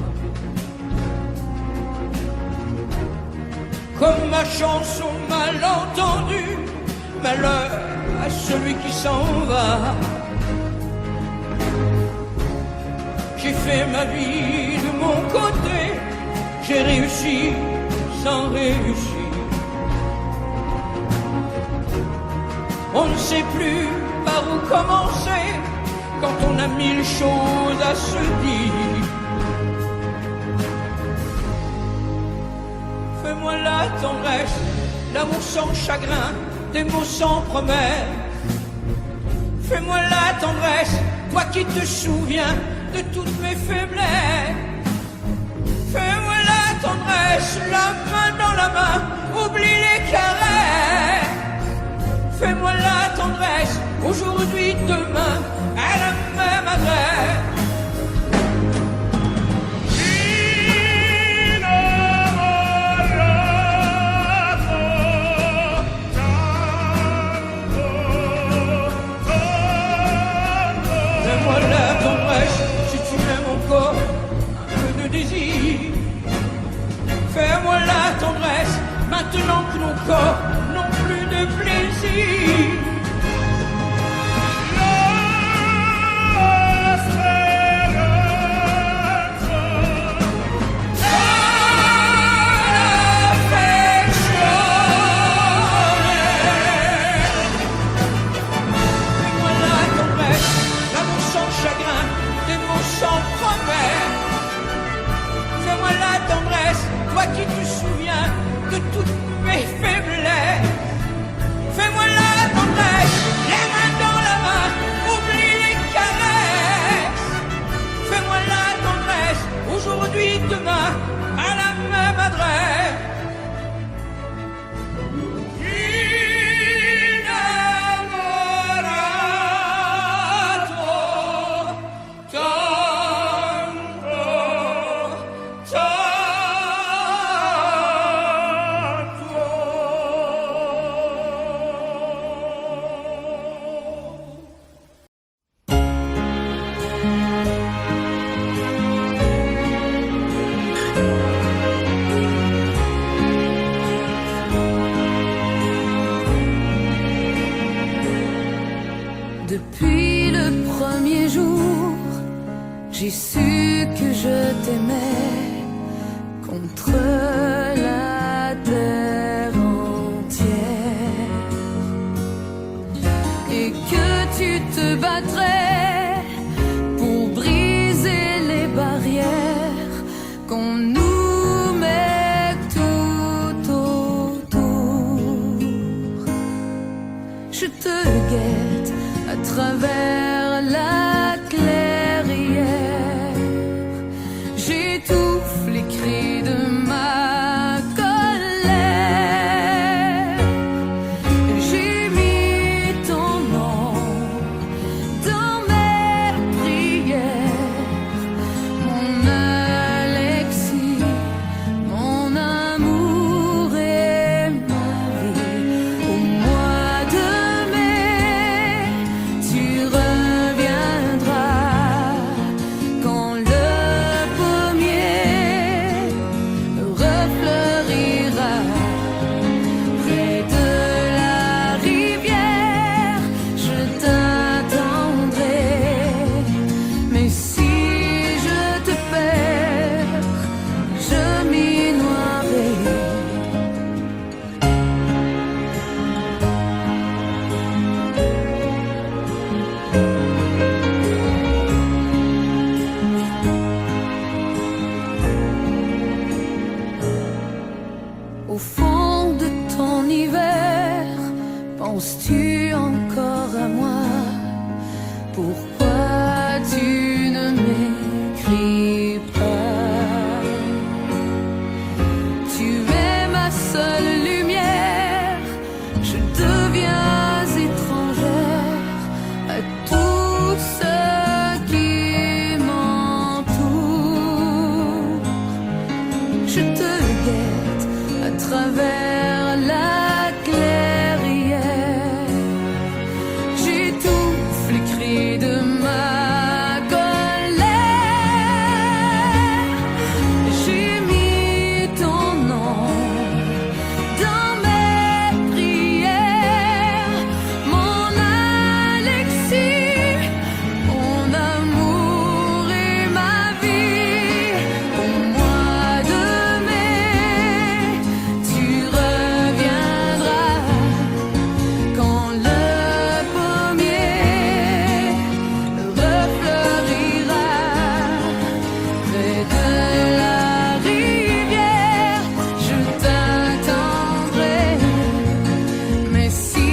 Comme ma chanson mal entendue, malheur à celui qui s'en va. J'ai fait ma vie de mon côté, j'ai réussi sans réussir. On ne sait plus par où commencer quand on a mille choses à se dire. Fais-moi la tendresse, l'amour sans chagrin, des mots sans promesse. Fais-moi la tendresse, toi qui te souviens de toutes mes faiblesses. Fais-moi la tendresse, la main dans la main, oublie les caresses. Fais-moi la tendresse, aujourd'hui, demain, à la même adresse. Fais-moi la tendresse, si tu aimes encore un peu de désir. Fais-moi maintenant que nos corps n'ont plus de plaisir. Fais-moi la tendresse, toi qui te souviens de toutes mes faiblesses. Fais-moi la tendresse, les mains dans la main, oublie les caresses. Fais-moi la tendresse, aujourd'hui, demain, à la même adresse. Depuis le premier jour, j'ai su que je t'aimais contre la terre entière et que tu te battrais pour briser les barrières qu'on nous met tout autour. Je te guette à travers la clairière, j'étouffe les cris de ma colère. J'ai mis ton nom dans mes prières, mon Alexis, mon amour et ma vie. Au mois de mai, tu reviendras quand le pommier refleurira près de la rivière. Je t'attendrai, mais si je te perds, je m'y noierai. Au fond de ton hiver, penses-tu encore à moi? Pourquoi tu ne m'écris pas? Tu es ma seule lumière, je deviens étrangère à tout ce qui m'entoure. Je te guette à travers la clairière, j'étouffe les cris de ma colère. J'ai mis ton nom dans mes prières, mon Alexis, mon amour et ma vie. Au mois de mai, tu reviendras quand le pommier refleurira près de la rivière. Je t'attendrai, mais si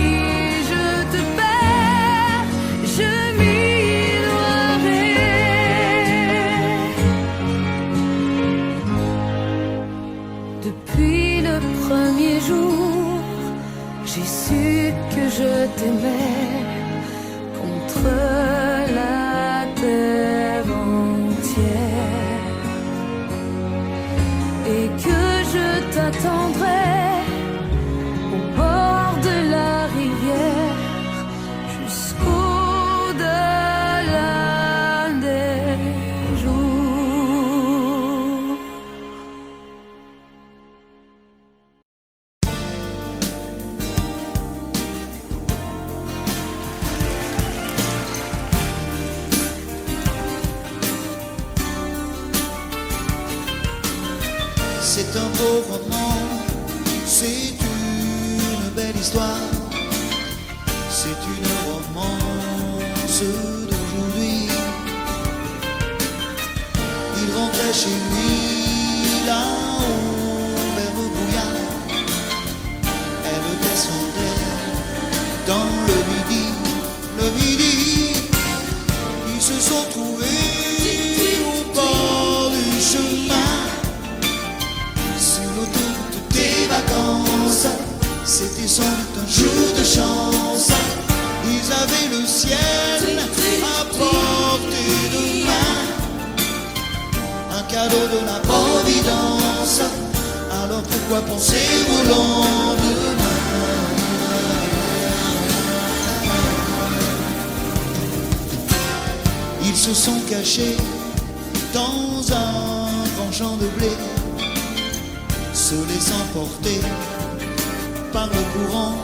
je te perds, je m'y noierai. Depuis le premier jour, j'ai su que je t'aimais contre la terre entière et que je t'attendrai au bord de la rivière jusqu'au-delà des jours. beau roman, c'est une belle histoire, c'est une romance d'aujourd'hui. Il rentrait chez lui là-haut vers le brouillard, elle descendait dans le midi, ils se sont trouvés au bord du chemin, sur l'autoroute des vacances. C'était sans doute un jour de chance, ils avaient le ciel à portée de main, un cadeau de la Providence. Alors pourquoi penser au lendemain? Ils se sont cachés dans un grand champ de blé, se laissant porter par le courant,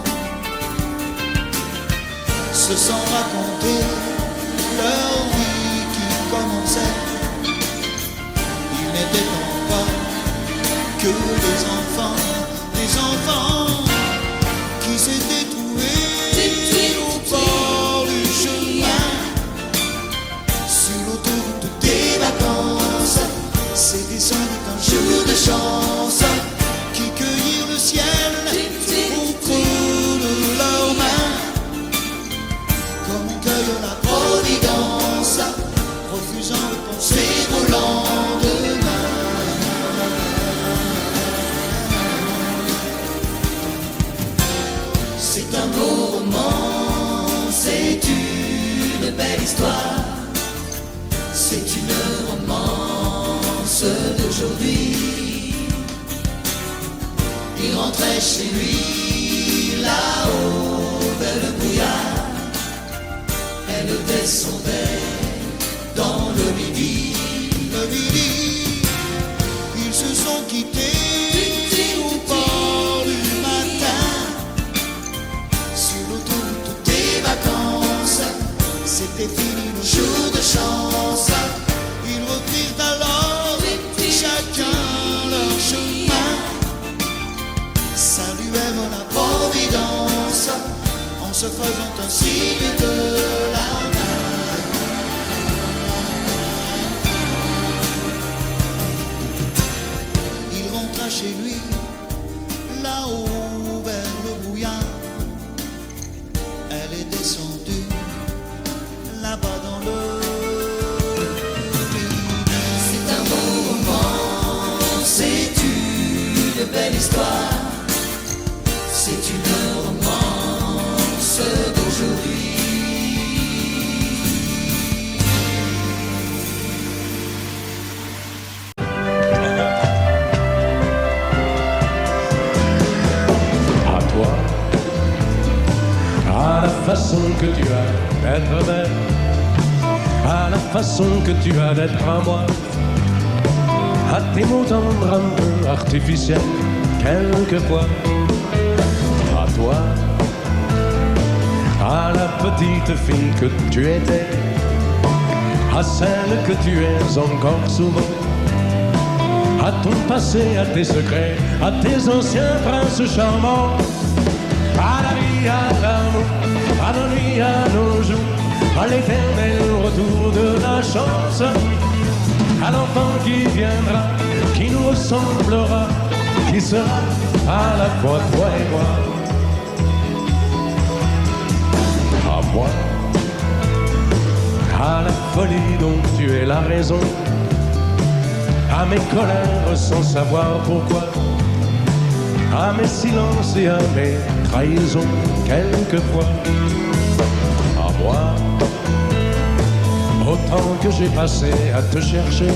se sont racontés leur vie qui commençait. Ils n'étaient encore que des enfants qui s'étaient trouvés au bord du chemin, sur l'autoroute des vacances. C'était sans doute un jour de chance, qui cueillirent le ciel au creux de leurs mains, comme on cueille la Providence, refusant de penser au lendemain. C'est un beau roman, c'est une belle histoire, c'est une romance d'aujourd'hui. Il rentrait chez lui là-haut vers le brouillard, elle descendait dans le midi, ils se sont quittés au bord du matin, sur l'autoroute des vacances. C'était fini le jour de chance, ils reprirent alors chacun leur chemin, saluèrent la Providence en se faisant un signe de la main. Il rentra chez lui là-haut vers le brouillard, elle est descendue là-bas dans le midi. C'est un beau roman, c'est une belle histoire, c'est une romance d'aujourd'hui. À toi, à la façon que tu as d'être belle, à la façon que tu as d'être à moi, à tes mots tendres un peu artificiels quelquefois. À toi, à la petite fille que tu étais, à celle que tu es encore souvent, à ton passé, à tes secrets, à tes anciens princes charmants, à la vie, à l'amour, à nos nuits, à nos jours, à l'éternel retour de la chance, à l'enfant qui viendra, qui nous ressemblera, qui sera à la fois toi et moi. À moi, à la folie dont tu es la raison, à mes colères sans savoir pourquoi, à mes silences et à mes trahisons quelquefois. À moi, au temps que j'ai passé à te chercher,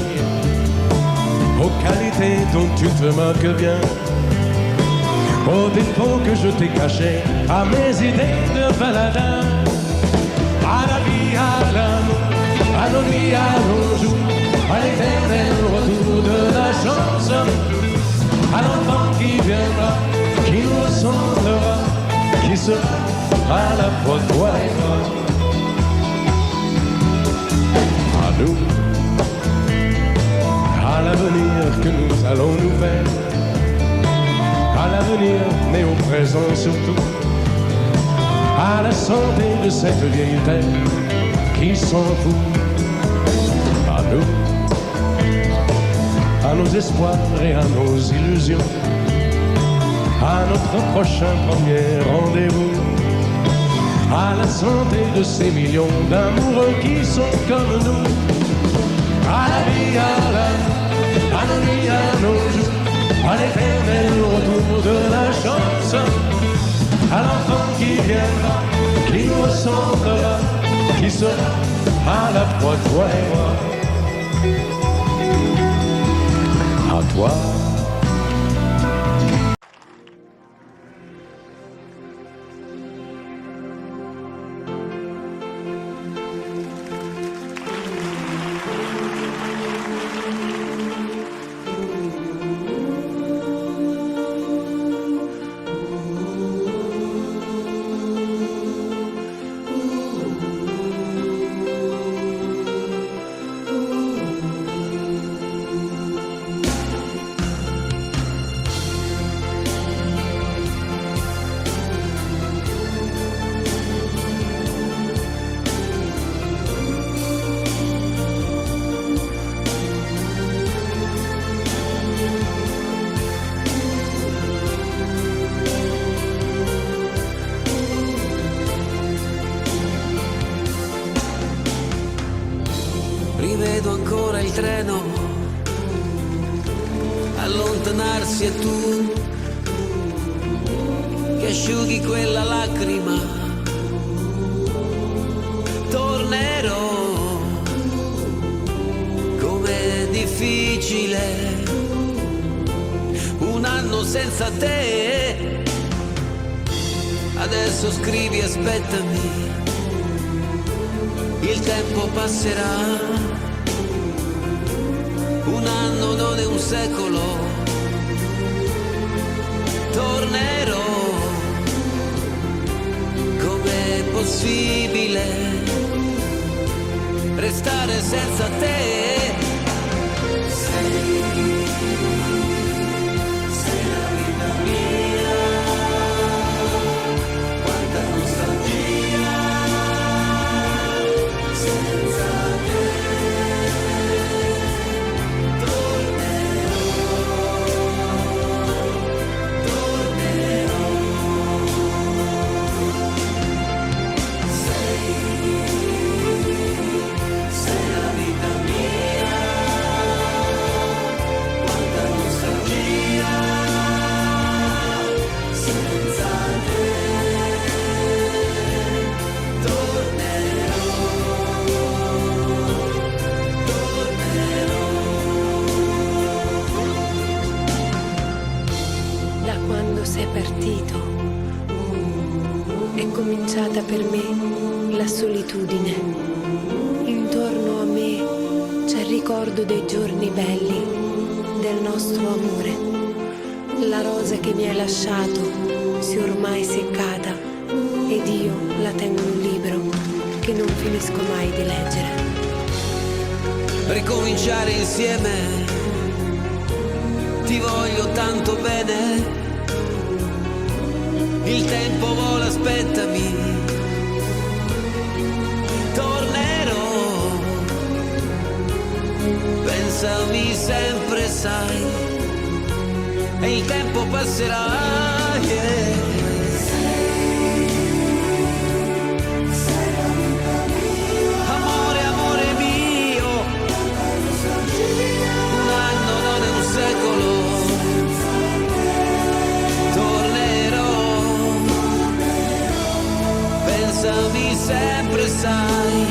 aux qualités dont tu te moques bien, aux défauts que je t'ai cachés, à mes idées de baladin, à la vie, à l'amour, à nos nuits, à nos jours, à l'éternel retour de la chance, à l'enfant qui viendra, qui nous ressemblera, qui sera à la fois toi et moi. À nous, à l'avenir que nous allons nous faire, à l'avenir, mais au présent surtout, à la santé de cette vieille terre qui s'en fout. À nous, à nos espoirs et à nos illusions, à notre prochain premier rendez-vous, à la santé de ces millions d'amoureux qui sont comme nous. À la vie, à nos nuits, à nos jours, à l'éternel retour de la chance, à l'enfant qui viendra, qui nous ressemblera, qui sera à la fois toi et moi. À toi. Rivedo ancora il treno allontanarsi e tu che asciughi quella lacrima. Tornerò, com'è difficile un anno senza te. Adesso scrivi, aspettami, il tempo passerà. Un anno non è un secolo. Tornerò, com'è possibile restare senza te? Sei la vita mia, quanta nostalgia senza te. Sei partito, è cominciata per me la solitudine. Intorno a me c'è il ricordo dei giorni belli, del nostro amore. La rosa che mi hai lasciato si è ormai seccata ed io la tengo in un libro che non finisco mai di leggere. Ricominciare insieme, ti voglio tanto bene. Il tempo vola, aspettami, tornerò, pensami sempre, sai, e il tempo passerà, yeah. Amore, amore mio, un anno non è un secolo. Pensami sempre, sai,